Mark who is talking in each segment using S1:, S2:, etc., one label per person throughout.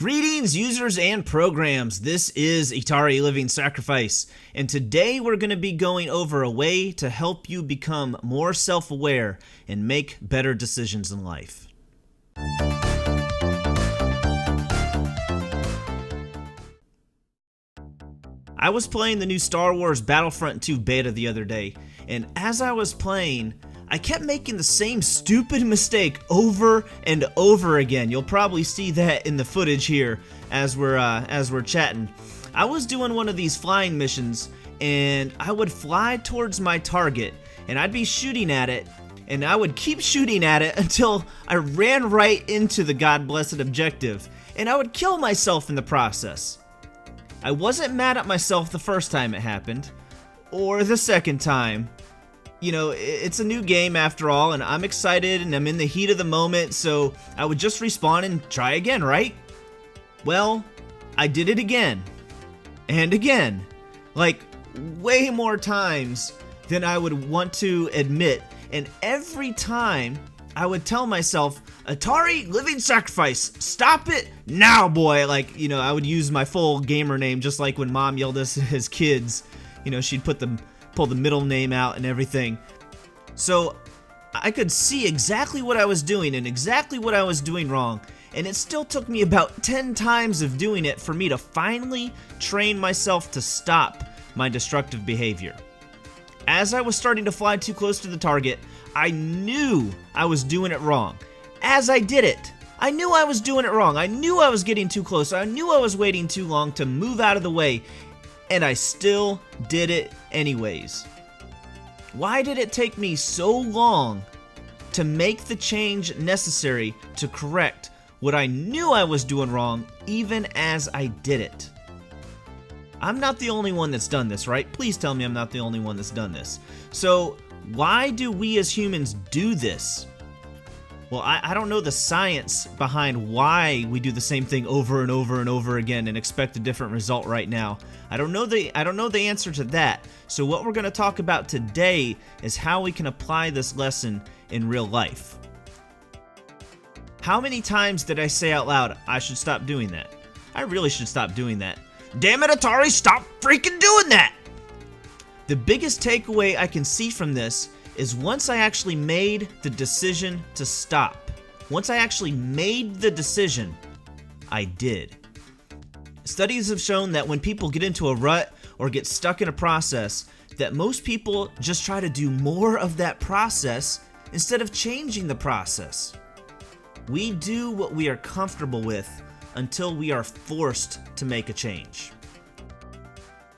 S1: Greetings, users and programs. This is Atari Living Sacrifice, and today we're going to be going over a way to help you become more self-aware and make better decisions in life. I was playing the new Star Wars Battlefront 2 beta the other day, and as I was playing, I kept making the same stupid mistake over and over again. You'll probably see that in the footage here as we're chatting. I was doing one of these flying missions, and I would fly towards my target, and I'd be shooting at it, and I would keep shooting at it until I ran right into the God-blessed objective, and I would kill myself in the process. I wasn't mad at myself the first time it happened, or the second time. You know, it's a new game after all, and I'm excited and I'm in the heat of the moment, so I would just respawn and try again, right? Well, I did it again. And again. Like, way more times than I would want to admit. And every time, I would tell myself, Atari Living Sacrifice, stop it now, boy! Like, you know, I would use my full gamer name, just like when Mom yelled us as kids. You know, she'd pull the middle name out and everything. So I could see exactly what I was doing and exactly what I was doing wrong, and it still took me about 10 times of doing it for me to finally train myself to stop my destructive behavior. As I was starting to fly too close to the target, I knew I was doing it wrong. As I did it, I knew I was doing it wrong. I knew I was getting too close. I knew I was waiting too long to move out of the way, and I still did it anyways. Why did it take me so long to make the change necessary to correct what I knew I was doing wrong even as I did it? I'm not the only one that's done this, right? Please tell me I'm not the only one that's done this. So why do we as humans do this? Well, I don't know the science behind why we do the same thing over and over and over again and expect a different result right now. I don't know the answer to that. So what we're going to talk about today is how we can apply this lesson in real life. How many times did I say out loud, I should stop doing that? I really should stop doing that. Damn it, Atari, stop freaking doing that! The biggest takeaway I can see from this is once I actually made the decision to stop. Once I actually made the decision, I did. Studies have shown that when people get into a rut or get stuck in a process, that most people just try to do more of that process instead of changing the process. We do what we are comfortable with until we are forced to make a change.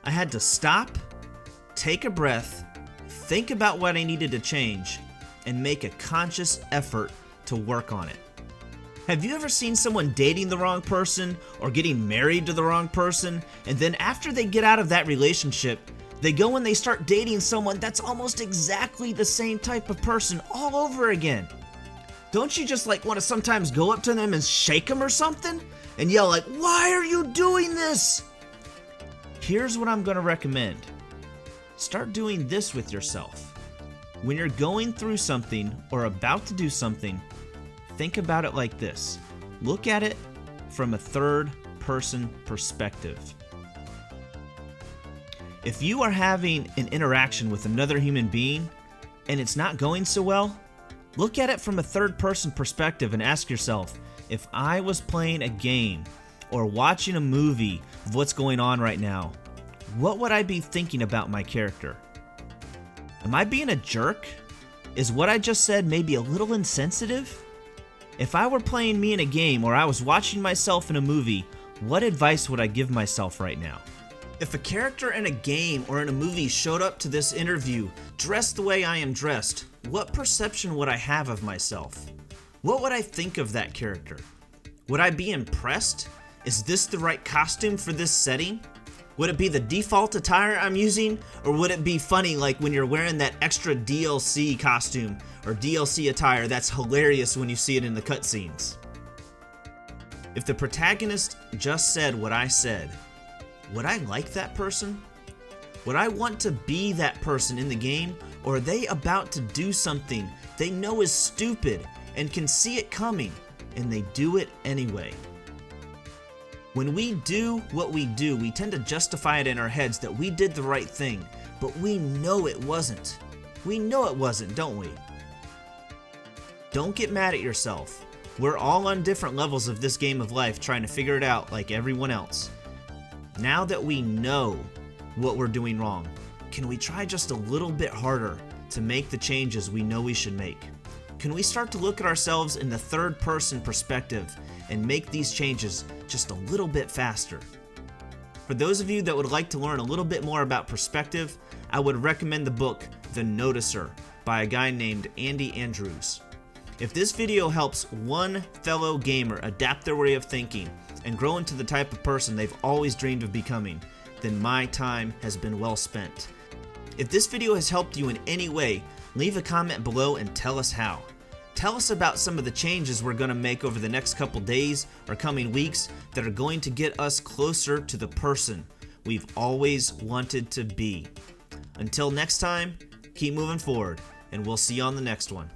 S1: I had to stop, take a breath, think about what I needed to change, and make a conscious effort to work on it. Have you ever seen someone dating the wrong person or getting married to the wrong person, and then after they get out of that relationship, they go and they start dating someone that's almost exactly the same type of person all over again? Don't you just want to sometimes go up to them and shake them or something and yell like, "Why are you doing this?" Here's what I'm going to recommend. Start doing this with yourself. When you're going through something or about to do something, think about it like this. Look at it from a third-person perspective. If you are having an interaction with another human being and it's not going so well, look at it from a third-person perspective and ask yourself, if I was playing a game or watching a movie of what's going on right now, what would I be thinking about my character? Am I being a jerk? Is what I just said maybe a little insensitive? If I were playing me in a game or I was watching myself in a movie, what advice would I give myself right now? If a character in a game or in a movie showed up to this interview dressed the way I am dressed, what perception would I have of myself? What would I think of that character? Would I be impressed? Is this the right costume for this setting? Would it be the default attire I'm using, or would it be funny like when you're wearing that extra DLC costume or DLC attire that's hilarious when you see it in the cutscenes? If the protagonist just said what I said, would I like that person? Would I want to be that person in the game, or are they about to do something they know is stupid and can see it coming, and they do it anyway? When we do what we do, we tend to justify it in our heads that we did the right thing, but we know it wasn't. We know it wasn't, don't we? Don't get mad at yourself. We're all on different levels of this game of life trying to figure it out like everyone else. Now that we know what we're doing wrong, can we try just a little bit harder to make the changes we know we should make? Can we start to look at ourselves in the third person perspective and make these changes just a little bit faster? For those of you that would like to learn a little bit more about perspective, I would recommend the book The Noticer by a guy named Andy Andrews. If this video helps one fellow gamer adapt their way of thinking and grow into the type of person they've always dreamed of becoming, then my time has been well spent. If this video has helped you in any way, leave a comment below and tell us how. Tell us about some of the changes we're going to make over the next couple days or coming weeks that are going to get us closer to the person we've always wanted to be. Until next time, keep moving forward, and we'll see you on the next one.